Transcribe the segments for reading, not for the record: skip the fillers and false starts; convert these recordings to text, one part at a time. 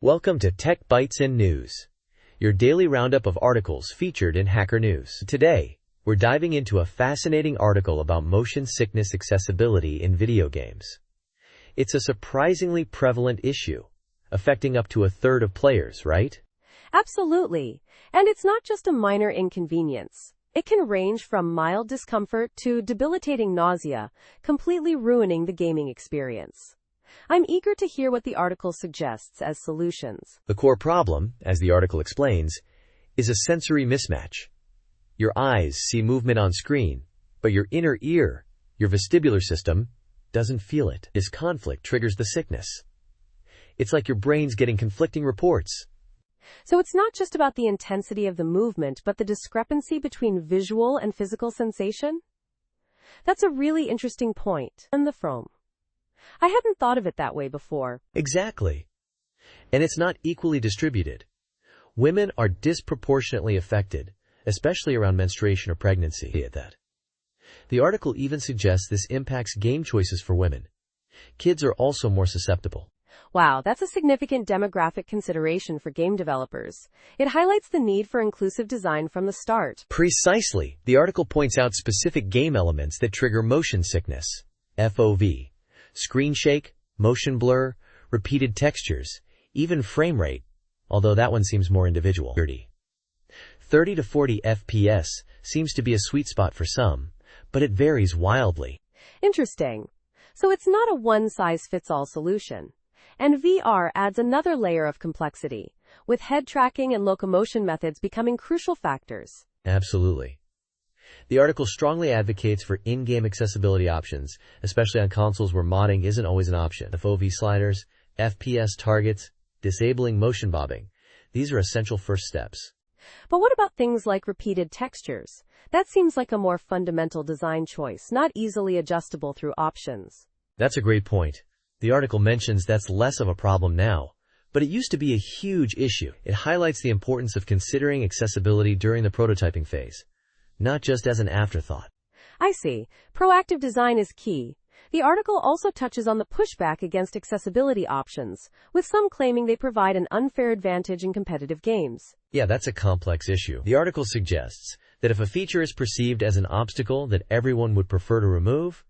Welcome to Tech Bytes and News, your daily roundup of articles featured in Hacker News. Today, we're diving into a fascinating article about motion sickness accessibility in video games. It's a surprisingly prevalent issue, affecting up to a third of players, right? Absolutely. And it's not just a minor inconvenience. It can range from mild discomfort to debilitating nausea, completely ruining the gaming experience. I'm eager to hear what the article suggests as solutions. The core problem, as the article explains, is a sensory mismatch. Your eyes see movement on screen, but your inner ear, your vestibular system, doesn't feel it. This conflict triggers the sickness. It's like your brain's getting conflicting reports. So it's not just about the intensity of the movement, but the discrepancy between visual and physical sensation? That's a really interesting point. And the from. I hadn't thought of it that way before. Exactly. And it's not equally distributed. Women are disproportionately affected, especially around menstruation or pregnancy. The article even suggests this impacts game choices for women. Kids are also more susceptible. Wow, that's a significant demographic consideration for game developers. It highlights the need for inclusive design from the start. Precisely. The article points out specific game elements that trigger motion sickness. FOV. Screen shake, motion blur, repeated textures, even frame rate, although that one seems more individual. 30 to 40 FPS seems to be a sweet spot for some, but it varies wildly. Interesting. So it's not a one-size-fits-all solution. And VR adds another layer of complexity, with head tracking and locomotion methods becoming crucial factors. Absolutely. The article strongly advocates for in-game accessibility options, especially on consoles where modding isn't always an option. FOV sliders, FPS targets, disabling motion bobbing. These are essential first steps. But what about things like repeated textures? That seems like a more fundamental design choice, not easily adjustable through options. That's a great point. The article mentions that's less of a problem now, but it used to be a huge issue. It highlights the importance of considering accessibility during the prototyping phase, not just as an afterthought. I see. Proactive design is key. The article also touches on the pushback against accessibility options, with some claiming they provide an unfair advantage in competitive games. Yeah, that's a complex issue. The article suggests that if a feature is perceived as an obstacle that everyone would prefer to remove,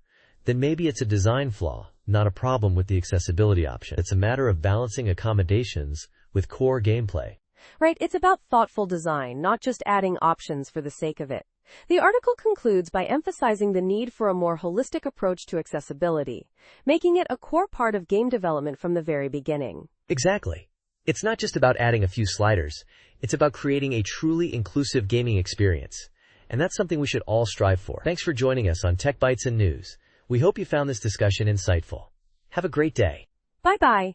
then maybe it's a design flaw, not a problem with the accessibility option. It's a matter of balancing accommodations with core gameplay. Right, it's about thoughtful design, not just adding options for the sake of it. The article concludes by emphasizing the need for a more holistic approach to accessibility, making it a core part of game development from the very beginning. Exactly. It's not just about adding a few sliders. It's about creating a truly inclusive gaming experience. And that's something we should all strive for. Thanks for joining us on Tech Bytes and News. We hope you found this discussion insightful. Have a great day. Bye-bye.